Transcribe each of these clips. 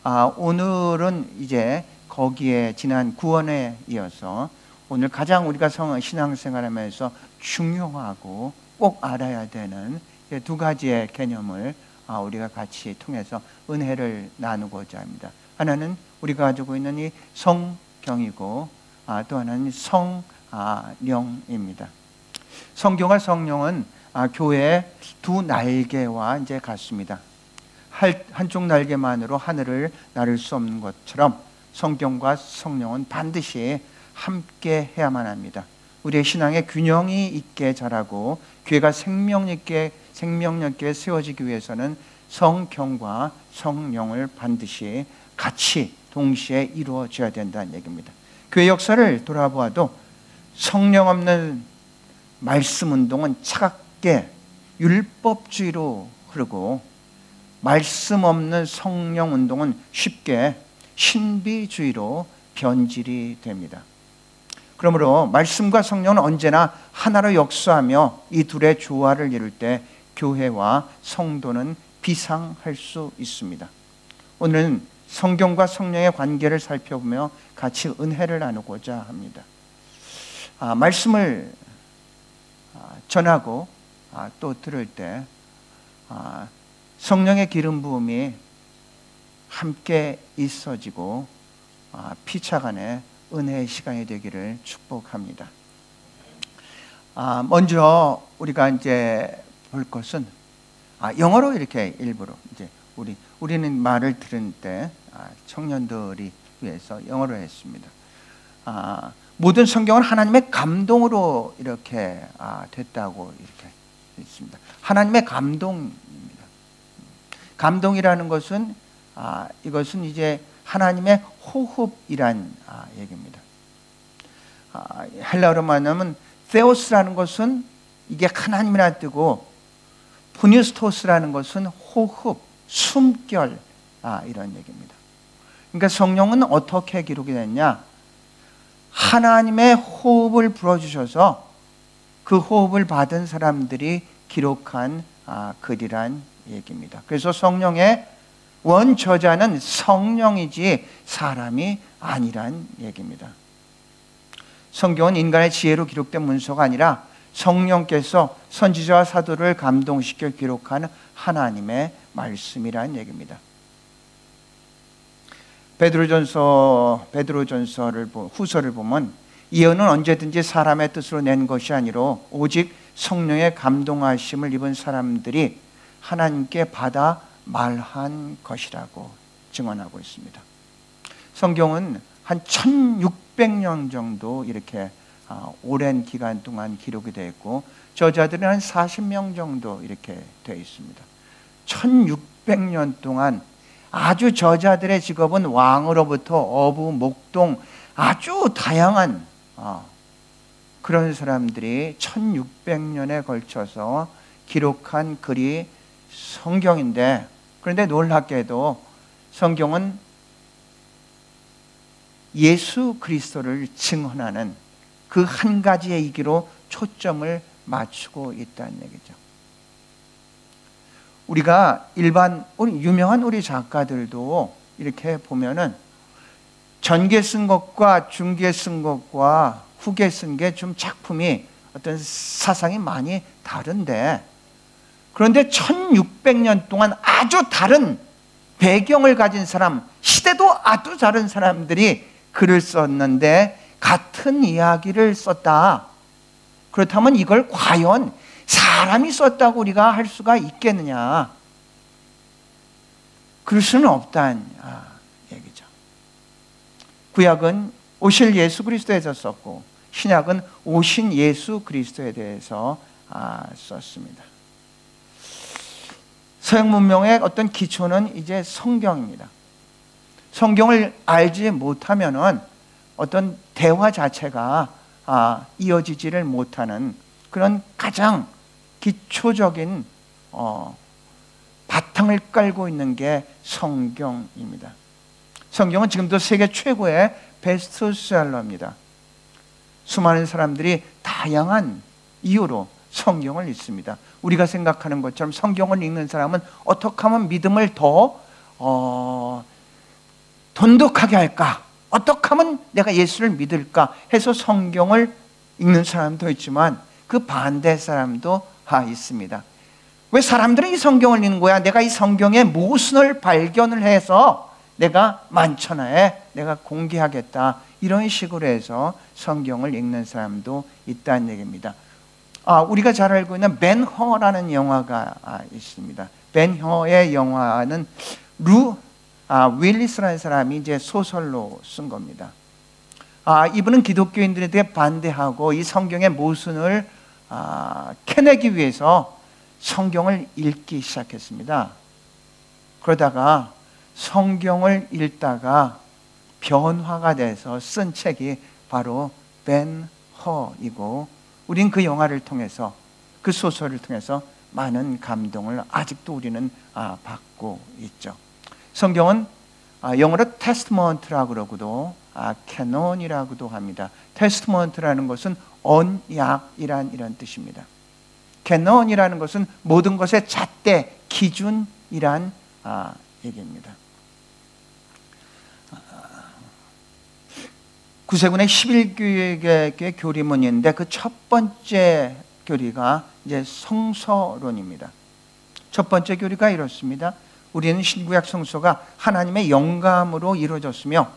오늘은 이제 거기에 지난 구원에 이어서 오늘 가장 우리가 신앙생활하면서 중요하고 꼭 알아야 되는 두 가지의 개념을 우리가 같이 통해서 은혜를 나누고자 합니다. 하나는 우리가 가지고 있는 이 성경이고 또 하나는 성령입니다. 성경과 성령은 교회의 두 날개와 이제 같습니다. 한쪽 날개만으로 하늘을 나를 수 없는 것처럼 성경과 성령은 반드시 함께 해야만 합니다. 우리의 신앙에 균형이 있게 자라고 교회가 생명력 있게 세워지기 위해서는 성경과 성령을 반드시 같이 동시에 이루어져야 된다는 얘기입니다. 교회 역사를 돌아보아도 성령 없는 말씀 운동은 차갑게 율법주의로 흐르고 말씀 없는 성령 운동은 쉽게 신비주의로 변질이 됩니다. 그러므로 말씀과 성령은 언제나 하나로 역사하며 이 둘의 조화를 이룰 때 교회와 성도는 비상할 수 있습니다. 오늘은 성경과 성령의 관계를 살펴보며 같이 은혜를 나누고자 합니다. 말씀을 전하고 또 들을 때 성령의 기름 부음이 함께 있어지고 피차간에 은혜의 시간이 되기를 축복합니다. 먼저 우리가 이제 볼 것은 영어로 이렇게 일부러 이제 우리는 말을 들은 때 청년들이 위해서 영어로 했습니다. 모든 성경은 하나님의 감동으로 이렇게 됐다고 이렇게 있습니다. 하나님의 감동입니다. 감동이라는 것은 이것은 이제 하나님의 호흡이란 얘기입니다. 헬라어로 말하면 theos라는 것은 이게 하나님이라 뜨고 푸니스토스라는 것은 호흡, 숨결 이런 얘기입니다. 그러니까 성령은 어떻게 기록이 됐냐? 하나님의 호흡을 불어주셔서 그 호흡을 받은 사람들이 기록한 글이란 얘기입니다. 그래서 성령의 원저자는 성령이지 사람이 아니란 얘기입니다. 성경은 인간의 지혜로 기록된 문서가 아니라 성령께서 선지자와 사도를 감동시켜 기록한 하나님의 말씀이란 얘기입니다. 후서를 보면 예언은 언제든지 사람의 뜻으로 낸 것이 아니로 오직 성령의 감동하심을 입은 사람들이 하나님께 받아 말한 것이라고 증언하고 있습니다. 성경은 한 1600년 정도 이렇게 오랜 기간 동안 기록이 되어 있고 저자들은 한 40명 정도 이렇게 되어 있습니다. 1600년 동안 아주 저자들의 직업은 왕으로부터 어부, 목동 아주 다양한 그런 사람들이 1600년에 걸쳐서 기록한 글이 성경인데, 그런데 놀랍게도 성경은 예수 그리스도를 증언하는 그 한 가지의 이기로 초점을 맞추고 있다는 얘기죠. 우리가 유명한 우리 작가들도 이렇게 보면은 전개 쓴 것과 중개 쓴 것과 후계 쓴 게 좀 작품이 어떤 사상이 많이 다른데, 그런데 1600년 동안 아주 다른 배경을 가진 사람, 시대도 아주 다른 사람들이 글을 썼는데 같은 이야기를 썼다. 그렇다면 이걸 과연 사람이 썼다고 우리가 할 수가 있겠느냐? 그럴 수는 없다는 얘기죠. 구약은 오실 예수 그리스도에 대해서 썼고 신약은 오신 예수 그리스도에 대해서 썼습니다. 서양 문명의 어떤 기초는 이제 성경입니다. 성경을 알지 못하면은 어떤 대화 자체가 이어지지를 못하는 그런 가장 기초적인 바탕을 깔고 있는 게 성경입니다. 성경은 지금도 세계 최고의 베스트셀러입니다. 수많은 사람들이 다양한 이유로 성경을 읽습니다. 우리가 생각하는 것처럼 성경을 읽는 사람은 어떻게 하면 믿음을 더 돈독하게 할까? 어떻게 하면 내가 예수를 믿을까? 해서 성경을 읽는 사람도 있지만 그 반대 사람도 있습니다. 왜 사람들은 이 성경을 읽는 거야? 내가 이 성경의 모순을 발견을 해서 내가 만천하에 내가 공개하겠다. 이런 식으로 해서 성경을 읽는 사람도 있다는 얘기입니다. 우리가 잘 알고 있는 벤 허라는 영화가 있습니다. 벤 허의 영화는 윌리스라는 사람이 이제 소설로 쓴 겁니다. 이분은 기독교인들에 대해 반대하고 이 성경의 모순을 캐내기 위해서 성경을 읽기 시작했습니다. 그러다가 성경을 읽다가 변화가 돼서 쓴 책이 바로 벤 허이고, 우린 그 영화를 통해서, 그 소설을 통해서 많은 감동을 아직도 우리는 받고 있죠. 성경은 영어로 테스트먼트라고 그러고도 캐논이라고도 합니다. 테스트먼트라는 것은 언약이란 이런 뜻입니다. 캐논이라는 것은 모든 것의 잣대, 기준이란 얘기입니다. 구세군의 11교육의 교리문인데 그 첫 번째 교리가 이제 성서론입니다. 첫 번째 교리가 이렇습니다. 우리는 신구약 성서가 하나님의 영감으로 이루어졌으며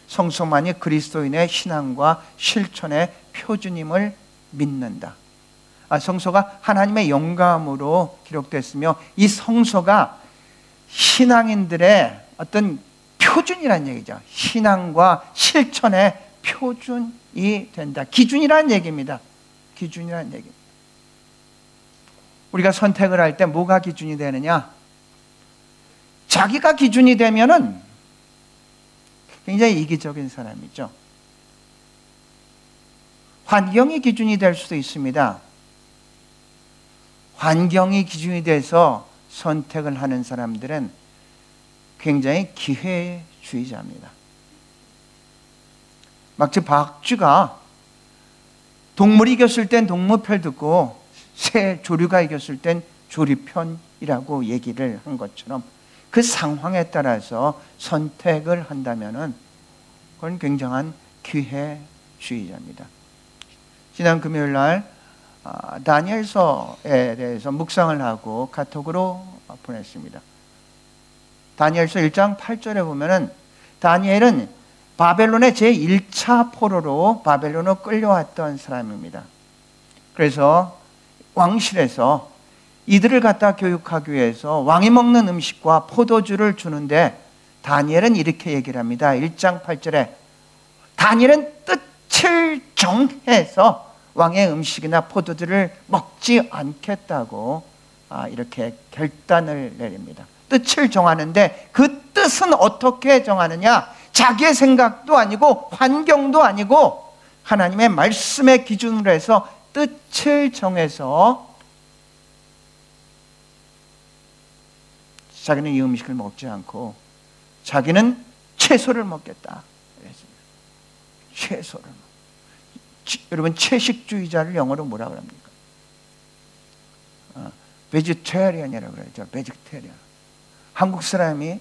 성서만이 그리스도인의 신앙과 실천의 표준임을 믿는다. 성서가 하나님의 영감으로 기록됐으며 이 성서가 신앙인들의 어떤 표준이라는 얘기죠. 신앙과 실천의 표준이 된다. 기준이라는 얘기입니다. 기준이라는 얘기입니다. 우리가 선택을 할 때 뭐가 기준이 되느냐? 자기가 기준이 되면은 굉장히 이기적인 사람이죠. 환경이 기준이 될 수도 있습니다. 환경이 기준이 돼서 선택을 하는 사람들은 굉장히 기회주의자입니다. 마치 박쥐가 동물이 이겼을 땐 동물 편 듣고 새 조류가 이겼을 땐 조류 편이라고 얘기를 한 것처럼 그 상황에 따라서 선택을 한다면은 그건 굉장한 기회주의자입니다. 지난 금요일 날 다니엘서에 대해서 묵상을 하고 카톡으로 보냈습니다. 다니엘서 1장 8절에 보면은 다니엘은 바벨론의 제1차 포로로 바벨론으로 끌려왔던 사람입니다. 그래서 왕실에서 이들을 갖다 교육하기 위해서 왕이 먹는 음식과 포도주를 주는데 다니엘은 이렇게 얘기를 합니다. 1장 8절에 다니엘은 뜻을 정해서 왕의 음식이나 포도주를 먹지 않겠다고 이렇게 결단을 내립니다. 뜻을 정하는데 그 뜻은 어떻게 정하느냐? 자기의 생각도 아니고 환경도 아니고 하나님의 말씀의 기준으로 해서 뜻을 정해서 자기는 이 음식을 먹지 않고 자기는 채소를 먹겠다 그랬습니다. 채소를. 여러분 채식주의자를 영어로 뭐라고 합니까? 베지테리언이라고 그러죠. 베지테리언. 한국 사람이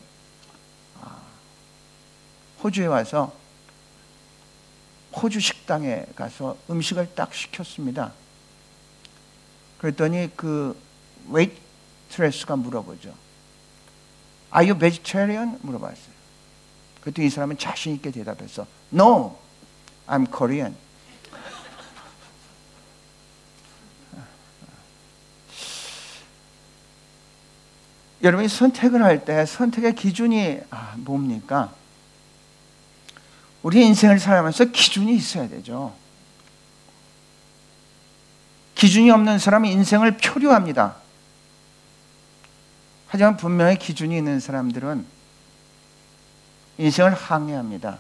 호주에 와서 호주 식당에 가서 음식을 딱 시켰습니다. 그랬더니 그 웨이트레스가 물어보죠. Are you vegetarian? 물어봤어요. 그랬더니 이 사람은 자신 있게 대답했어. No, I'm Korean. 여러분이 선택을 할 때 선택의 기준이 뭡니까? 우리 인생을 살아가면서 기준이 있어야 되죠. 기준이 없는 사람은 인생을 표류합니다. 하지만 분명히 기준이 있는 사람들은 인생을 항해합니다.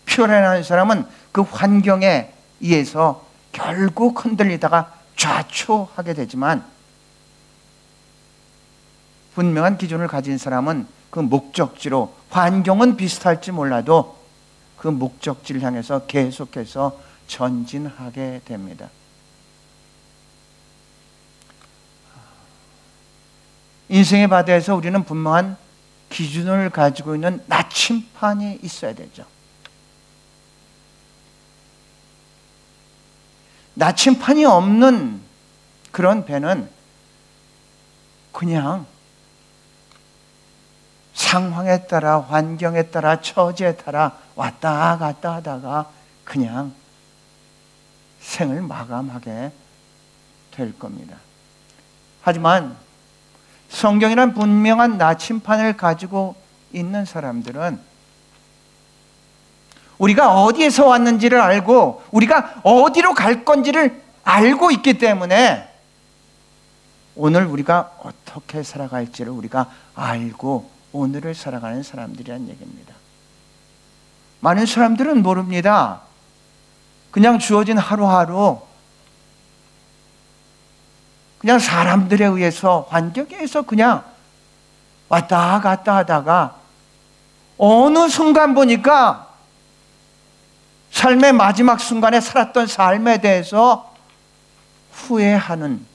표현하는 사람은 그 환경에 의해서 결국 흔들리다가 좌초하게 되지만 분명한 기준을 가진 사람은 그 목적지로, 환경은 비슷할지 몰라도 그 목적지를 향해서 계속해서 전진하게 됩니다. 인생의 바다에서 우리는 분명한 기준을 가지고 있는 나침판이 있어야 되죠. 나침판이 없는 그런 배는 그냥 상황에 따라, 환경에 따라, 처지에 따라 왔다 갔다 하다가 그냥 생을 마감하게 될 겁니다. 하지만 성경이란 분명한 나침판을 가지고 있는 사람들은 우리가 어디에서 왔는지를 알고 우리가 어디로 갈 건지를 알고 있기 때문에 오늘 우리가 어떻게 살아갈지를 우리가 알고 오늘을 살아가는 사람들이란 얘기입니다. 많은 사람들은 모릅니다. 그냥 주어진 하루하루 그냥 사람들에 의해서, 환경에 의해서 그냥 왔다 갔다 하다가 어느 순간 보니까 삶의 마지막 순간에 살았던 삶에 대해서 후회하는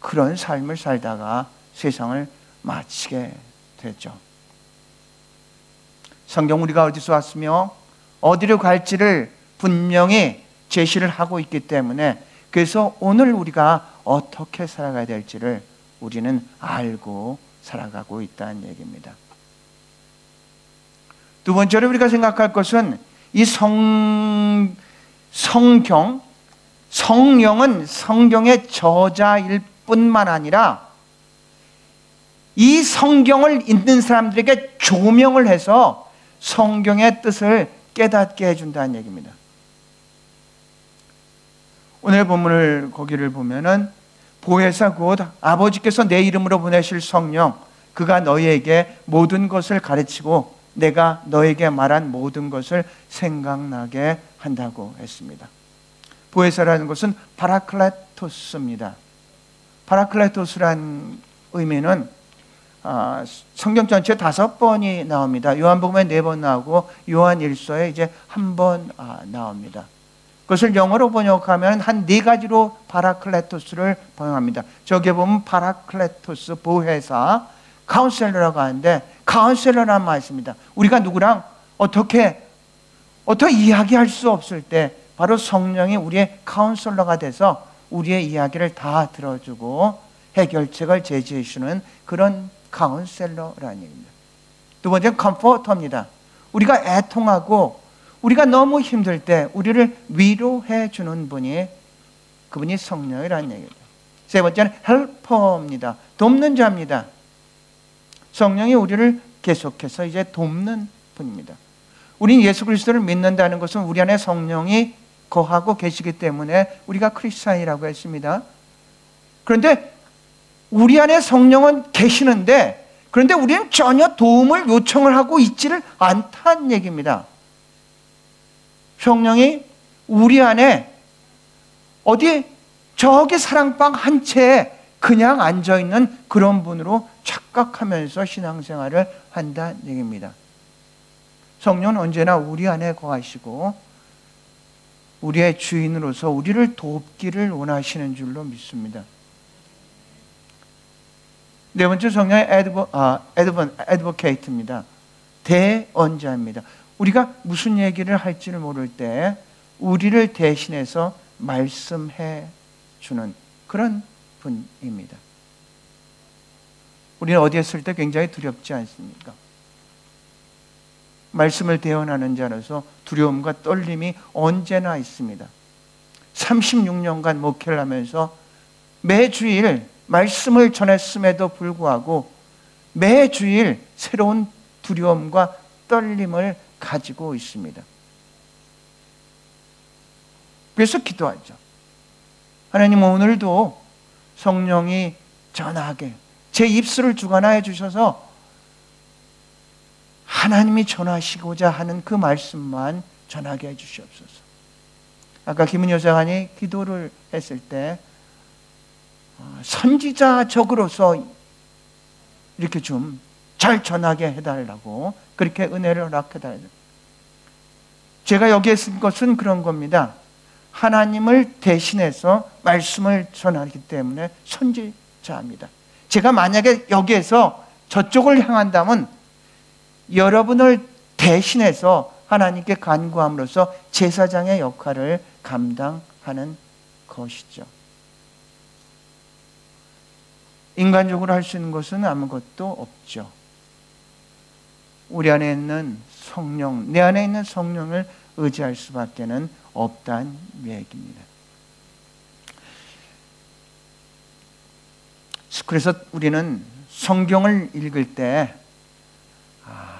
그런 삶을 살다가 세상을 마치게 되죠. 성경 우리가 어디서 왔으며 어디로 갈지를 분명히 제시를 하고 있기 때문에 그래서 오늘 우리가 어떻게 살아가야 될지를 우리는 알고 살아가고 있다는 얘기입니다. 두 번째로 우리가 생각할 것은 이 성경은 성경의 저자일 뿐만 아니라 이 성경을 읽는 사람들에게 조명을 해서 성경의 뜻을 깨닫게 해준다는 얘기입니다. 오늘 본문을 거기를 보면은 보혜사 곧 아버지께서 내 이름으로 보내실 성령 그가 너희에게 모든 것을 가르치고 내가 너에게 말한 모든 것을 생각나게 한다고 했습니다. 보혜사라는 것은 파라클레토스입니다. 파라클레토스란 의미는 성경 전체 5번이 나옵니다. 요한복음에 4번 나오고 요한 1서에 이제 1번 나옵니다. 그것을 영어로 번역하면 한 4가지로 파라클레토스를 번역합니다. 저기에 보면 파라클레토스, 보혜사, 카운셀러라고 하는데 카운셀러라는 말이 있습니다. 우리가 누구랑 어떻게 이야기할 수 없을 때 바로 성령이 우리의 카운셀러가 돼서 우리의 이야기를 다 들어주고 해결책을 제시해 주는 그런 카운셀러라는 얘기입니다. 두 번째는 컴포터입니다. 우리가 애통하고 우리가 너무 힘들 때 우리를 위로해 주는 분이 그분이 성령이라는 얘기입니다. 세 번째는 헬퍼입니다. 돕는 자입니다. 성령이 우리를 계속해서 이제 돕는 분입니다. 우리는 예수 그리스도를 믿는다는 것은 우리 안에 성령이 거하고 계시기 때문에 우리가 크리스찬이라고 했습니다. 그런데 우리 안에 성령은 계시는데 그런데 우리는 전혀 도움을 요청을 하고 있지를 않다는 얘기입니다. 성령이 우리 안에 어디 저기 사랑방 한 채에 그냥 앉아있는 그런 분으로 착각하면서 신앙생활을 한다는 얘기입니다. 성령은 언제나 우리 안에 거하시고 우리의 주인으로서 우리를 돕기를 원하시는 줄로 믿습니다. 네 번째 성령의 애드보케이트입니다. 대언자입니다. 우리가 무슨 얘기를 할지를 모를 때 우리를 대신해서 말씀해 주는 그런 분입니다. 우리는 어디에 있을 때 굉장히 두렵지 않습니까? 말씀을 대언하는 자로서 두려움과 떨림이 언제나 있습니다. 36년간 목회를 하면서 매주일 말씀을 전했음에도 불구하고 매주일 새로운 두려움과 떨림을 가지고 있습니다. 그래서 기도하죠. 하나님 오늘도 성령이 전하게 제 입술을 주관하여 주셔서 하나님이 전하시고자 하는 그 말씀만 전하게 해 주시옵소서. 아까 김은효 장관이 기도를 했을 때 선지자적으로서 이렇게 좀 잘 전하게 해달라고 그렇게 은혜를 허락해달라고. 제가 여기에 쓴 것은 그런 겁니다. 하나님을 대신해서 말씀을 전하기 때문에 선지자입니다. 제가 만약에 여기에서 저쪽을 향한다면 여러분을 대신해서 하나님께 간구함으로써 제사장의 역할을 감당하는 것이죠. 인간적으로 할 수 있는 것은 아무것도 없죠. 우리 안에 있는 성령, 내 안에 있는 성령을 의지할 수밖에 없다는 얘기입니다. 그래서 우리는 성경을 읽을 때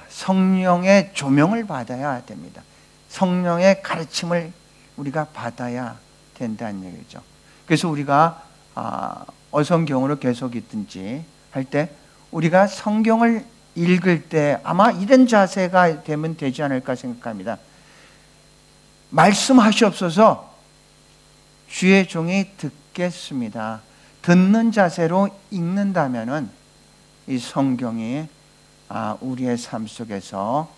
성령의 조명을 받아야 됩니다. 성령의 가르침을 우리가 받아야 된다는 얘기죠. 그래서 우리가 어성경으로 계속 있든지 할 때 우리가 성경을 읽을 때 아마 이런 자세가 되면 되지 않을까 생각합니다. 말씀하시옵소서, 주의 종이 듣겠습니다. 듣는 자세로 읽는다면은 이 성경이 우리의 삶 속에서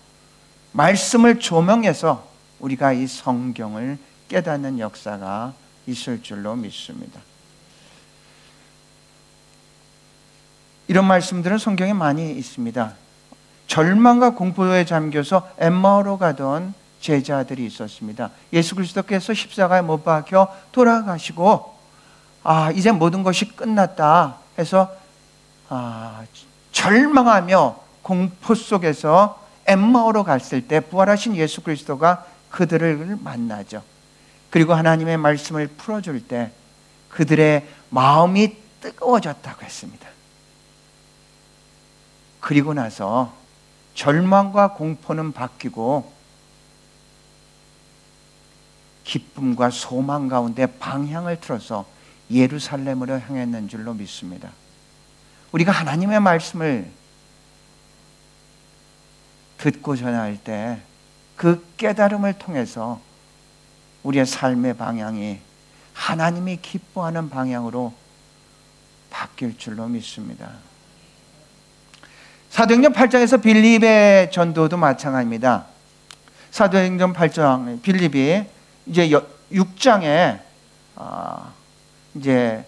말씀을 조명해서 우리가 이 성경을 깨닫는 역사가 있을 줄로 믿습니다. 이런 말씀들은 성경에 많이 있습니다. 절망과 공포에 잠겨서 엠마오로 가던 제자들이 있었습니다. 예수 그리스도께서 십자가에 못 박혀 돌아가시고 이제 모든 것이 끝났다 해서 절망하며 공포 속에서 엠마오로 갔을 때 부활하신 예수 그리스도가 그들을 만나죠. 그리고 하나님의 말씀을 풀어줄 때 그들의 마음이 뜨거워졌다고 했습니다. 그리고 나서 절망과 공포는 바뀌고 기쁨과 소망 가운데 방향을 틀어서 예루살렘으로 향했는 줄로 믿습니다. 우리가 하나님의 말씀을 듣고 전할 때 그 깨달음을 통해서 우리의 삶의 방향이 하나님이 기뻐하는 방향으로 바뀔 줄로 믿습니다. 사도행전 8장에서 빌립의 전도도 마찬가지입니다. 사도행전 8장 빌립이 이제 6장에 이제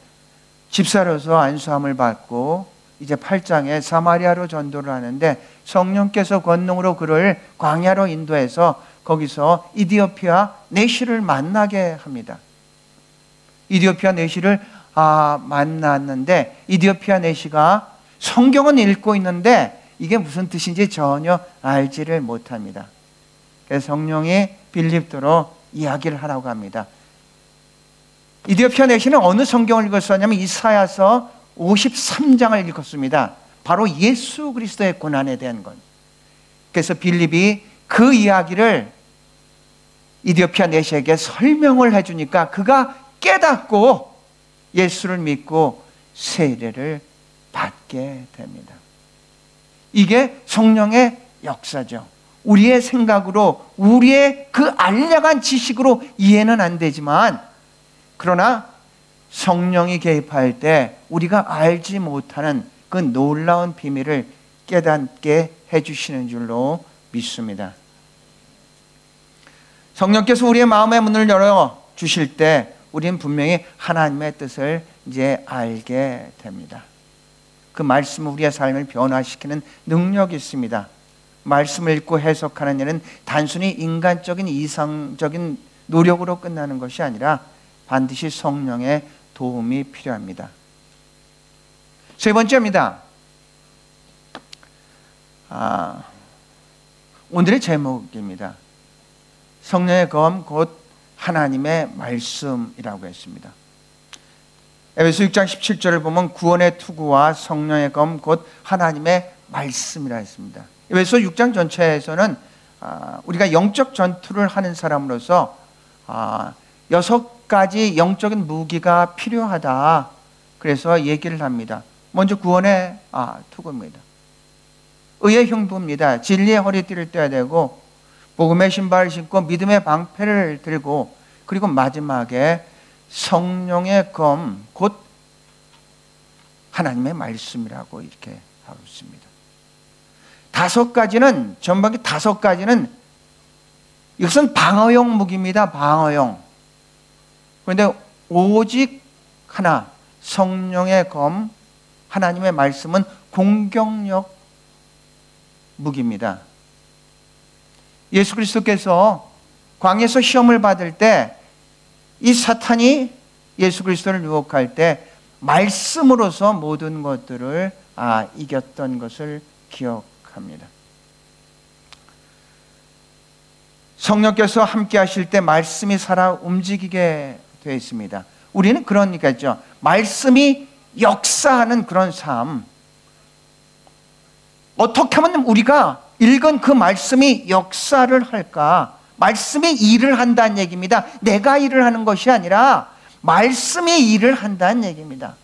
집사로서 안수함을 받고 이제 8장에 사마리아로 전도를 하는데 성령께서 권능으로 그를 광야로 인도해서 거기서 이디오피아 내시를 만나게 합니다. 이디오피아 내시를 만났는데 이디오피아 내시가 성경은 읽고 있는데 이게 무슨 뜻인지 전혀 알지를 못합니다. 그래서 성령이 빌립도로 이야기를 하라고 합니다. 이디오피아 내시는 어느 성경을 읽었었냐면 이사야서 53장을 읽었습니다. 바로 예수 그리스도의 고난에 대한 것. 그래서 빌립이 그 이야기를 이디오피아 내시에게 설명을 해주니까 그가 깨닫고 예수를 믿고 세례를 받게 됩니다. 이게 성령의 역사죠. 우리의 생각으로 우리의 그 알량한 지식으로 이해는 안 되지만 그러나 성령이 개입할 때 우리가 알지 못하는 그 놀라운 비밀을 깨닫게 해주시는 줄로 믿습니다. 성령께서 우리의 마음의 문을 열어 주실 때 우리는 분명히 하나님의 뜻을 이제 알게 됩니다. 그 말씀은 우리의 삶을 변화시키는 능력이 있습니다. 말씀을 읽고 해석하는 일은 단순히 인간적인 이상적인 노력으로 끝나는 것이 아니라 반드시 성령의 도움이 필요합니다. 세 번째입니다. 오늘의 제목입니다. 성령의 검 곧 하나님의 말씀이라고 했습니다. 에베소 6장 17절을 보면 구원의 투구와 성령의 검 곧 하나님의 말씀이라 했습니다. 에베소 6장 전체에서는 우리가 영적 전투를 하는 사람으로서 6가지 영적인 무기가 필요하다. 그래서 얘기를 합니다. 먼저 구원의 투구입니다. 의의 형부입니다. 진리의 허리띠를 떼야 되고 복음의 신발을 신고 믿음의 방패를 들고 그리고 마지막에 성령의 검 곧 하나님의 말씀이라고 이렇게 하고 있습니다. 5가지는 전반기 5가지는 이것은 방어용 무기입니다. 방어용. 그런데 오직 하나 성령의 검 하나님의 말씀은 공격력 무기입니다. 예수 그리스도께서 광야에서 시험을 받을 때 이 사탄이 예수 그리스도를 유혹할 때 말씀으로서 모든 것들을 이겼던 것을 기억합니다. 성령께서 함께 하실 때 말씀이 살아 움직이게 되어 있습니다. 우리는 그러니까 있죠. 말씀이 역사하는 그런 삶. 어떻게 하면 우리가 읽은 그 말씀이 역사를 할까? 말씀이 일을 한다는 얘기입니다. 내가 일을 하는 것이 아니라 말씀이 일을 한다는 얘기입니다.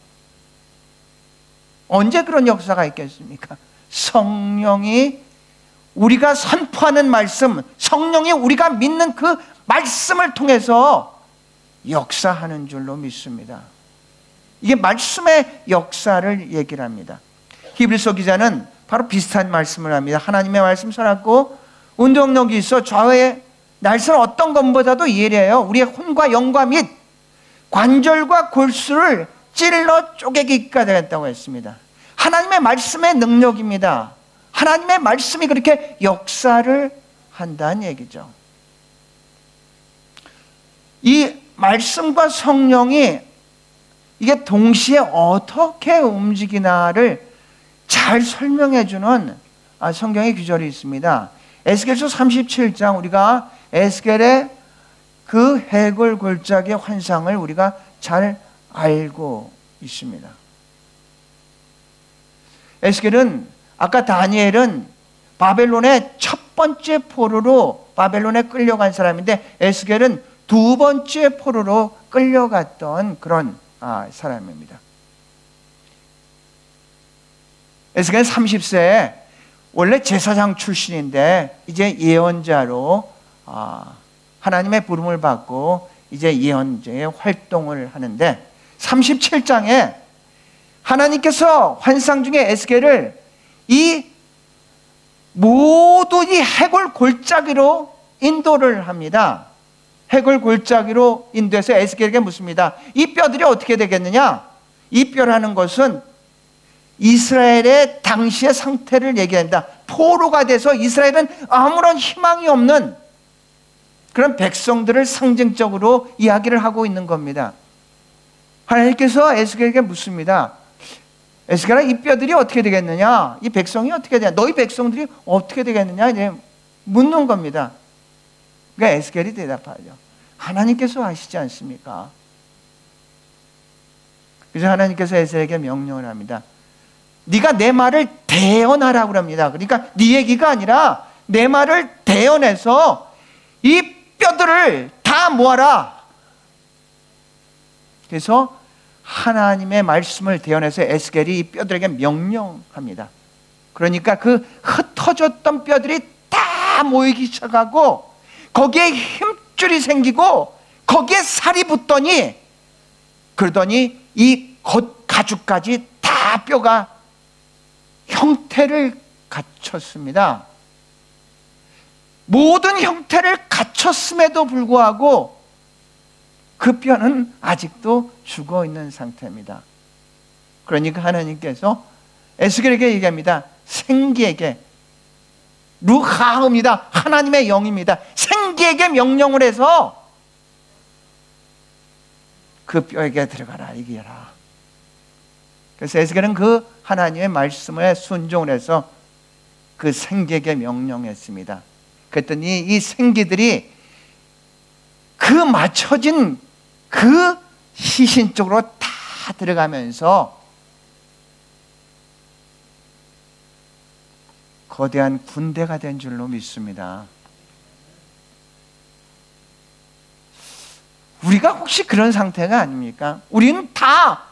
언제 그런 역사가 있겠습니까? 성령이 우리가 선포하는 말씀, 성령이 우리가 믿는 그 말씀을 통해서 역사하는 줄로 믿습니다. 이게 말씀의 역사를 얘기를 합니다. 히브리서 기자는 바로 비슷한 말씀을 합니다. 하나님의 말씀 살았고 운동력이 있어 좌우의 날선 어떤 것보다도 예리해요. 우리의 혼과 영과 및 관절과 골수를 찔러 쪼개기까지 되겠다고 했습니다. 하나님의 말씀의 능력입니다. 하나님의 말씀이 그렇게 역사를 한다는 얘기죠. 이 말씀과 성령이 이게 동시에 어떻게 움직이나를 잘 설명해 주는 성경의 구절이 있습니다. 에스겔서 37장, 우리가 에스겔의 그 해골 골짜기의 환상을 우리가 잘 알고 있습니다. 에스겔은, 아까 다니엘은 바벨론의 첫 번째 포로로 바벨론에 끌려간 사람인데 에스겔은 두 번째 포로로 끌려갔던 그런 사람입니다. 에스겔은 30세에 원래 제사장 출신인데 이제 예언자로 하나님의 부름을 받고 이제 예언자의 활동을 하는데 37장에 하나님께서 환상 중에 에스겔을 이 모두 이 해골 골짜기로 인도를 합니다. 해골 골짜기로 인도해서 에스겔에게 묻습니다. 이 뼈들이 어떻게 되겠느냐? 이 뼈라는 것은 이스라엘의 당시의 상태를 얘기한다. 포로가 돼서 이스라엘은 아무런 희망이 없는 그런 백성들을 상징적으로 이야기를 하고 있는 겁니다. 하나님께서 에스겔에게 묻습니다. 에스겔아, 이 뼈들이 어떻게 되겠느냐? 이 백성이 어떻게 되냐? 너희 백성들이 어떻게 되겠느냐? 이제 묻는 겁니다. 그러니까 에스겔이 대답하죠. 하나님께서 아시지 않습니까? 그래서 하나님께서 에스겔에게 명령을 합니다. 네가 내 말을 대언하라고 합니다. 그러니까 네 얘기가 아니라 내 말을 대언해서 이 뼈들을 다 모아라. 그래서 하나님의 말씀을 대언해서 에스겔이 이 뼈들에게 명령합니다. 그러니까 그 흩어졌던 뼈들이 다 모이기 시작하고 거기에 힘줄이 생기고 거기에 살이 붙더니 그러더니 이 겉가죽까지 다 뼈가 형태를 갖췄습니다. 모든 형태를 갖췄음에도 불구하고 그 뼈는 아직도 죽어 있는 상태입니다. 그러니까 하나님께서 에스겔에게 얘기합니다. 생기에게, 루하음이다, 하나님의 영입니다. 생기에게 명령을 해서 그 뼈에게 들어가라, 이겨라. 그래서 에스겔은 그 하나님의 말씀에 순종을 해서 그 생기에게 명령했습니다. 그랬더니 이 생기들이 그 맞춰진 그 시신 쪽으로 다 들어가면서 거대한 군대가 된 줄로 믿습니다. 우리가 혹시 그런 상태가 아닙니까? 우리는 다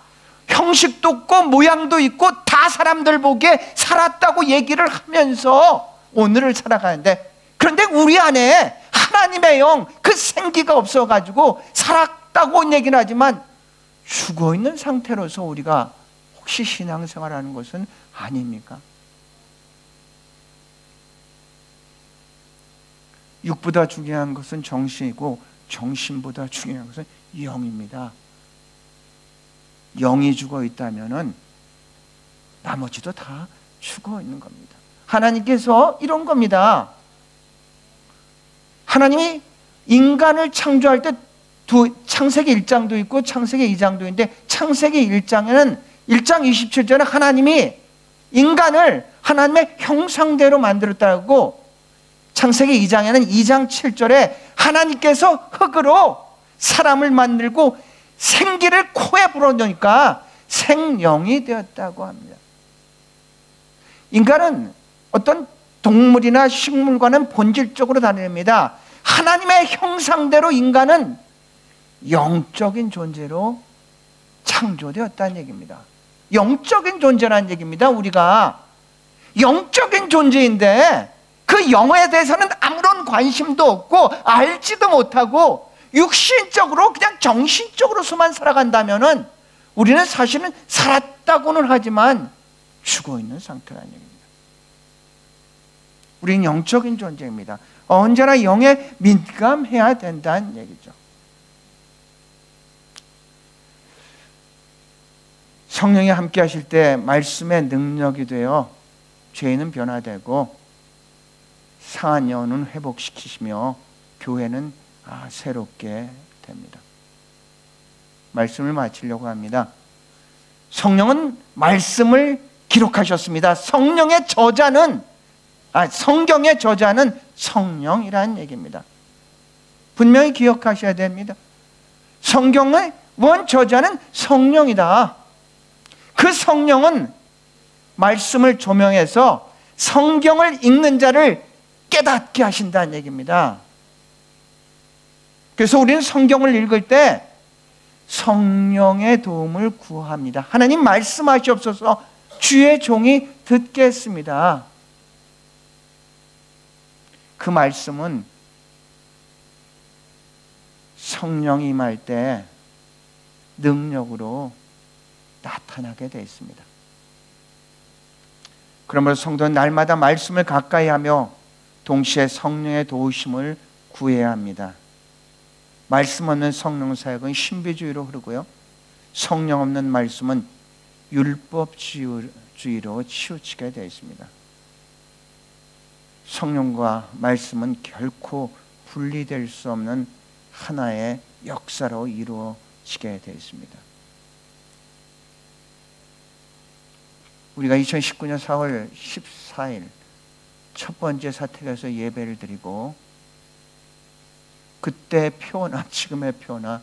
형식도 없고 모양도 있고 다 사람들 보기에 살았다고 얘기를 하면서 오늘을 살아가는데, 그런데 우리 안에 하나님의 영, 그 생기가 없어가지고 살았다고 얘기는 하지만 죽어있는 상태로서 우리가 혹시 신앙생활하는 것은 아닙니까? 육보다 중요한 것은 정신이고 정신보다 중요한 것은 영입니다. 영이 죽어 있다면은 나머지도 다 죽어 있는 겁니다. 하나님께서 이런 겁니다. 하나님이 인간을 창조할 때 창세기 1장도 있고 창세기 2장도 있는데, 창세기 1장에는 1장 27절에 하나님이 인간을 하나님의 형상대로 만들었다고, 창세기 2장에는 2장 7절에 하나님께서 흙으로 사람을 만들고 생기를 코에 불어넣으니까 생명이 되었다고 합니다. 인간은 어떤 동물이나 식물과는 본질적으로 다릅니다. 하나님의 형상대로 인간은 영적인 존재로 창조되었다는 얘기입니다. 영적인 존재라는 얘기입니다. 우리가 영적인 존재인데 그 영에 대해서는 아무런 관심도 없고 알지도 못하고 육신적으로 그냥 정신적으로서만 살아간다면은 우리는 사실은 살았다고는 하지만 죽어 있는 상태라는 얘기입니다. 우리는 영적인 존재입니다. 언제나 영에 민감해야 된다는 얘기죠. 성령이 함께 하실 때 말씀의 능력이 되어 죄는 변화되고 상한 영혼은 회복시키시며 교회는 새롭게 됩니다. 말씀을 마치려고 합니다. 성령은 말씀을 기록하셨습니다. 성경의 저자는 성령이라는 얘기입니다. 분명히 기억하셔야 됩니다. 성경의 원 저자는 성령이다. 그 성령은 말씀을 조명해서 성경을 읽는 자를 깨닫게 하신다는 얘기입니다. 그래서 우리는 성경을 읽을 때 성령의 도움을 구합니다. 하나님 말씀하시옵소서, 주의 종이 듣겠습니다. 그 말씀은 성령이 임할 때 능력으로 나타나게 되어 있습니다. 그러므로 성도는 날마다 말씀을 가까이 하며 동시에 성령의 도우심을 구해야 합니다. 말씀 없는 성령 사역은 신비주의로 흐르고요, 성령 없는 말씀은 율법주의로 치우치게 되어 있습니다. 성령과 말씀은 결코 분리될 수 없는 하나의 역사로 이루어지게 되어 있습니다. 우리가 2019년 4월 14일 첫 번째 사택에서 예배를 드리고, 그때 표나 지금의 표나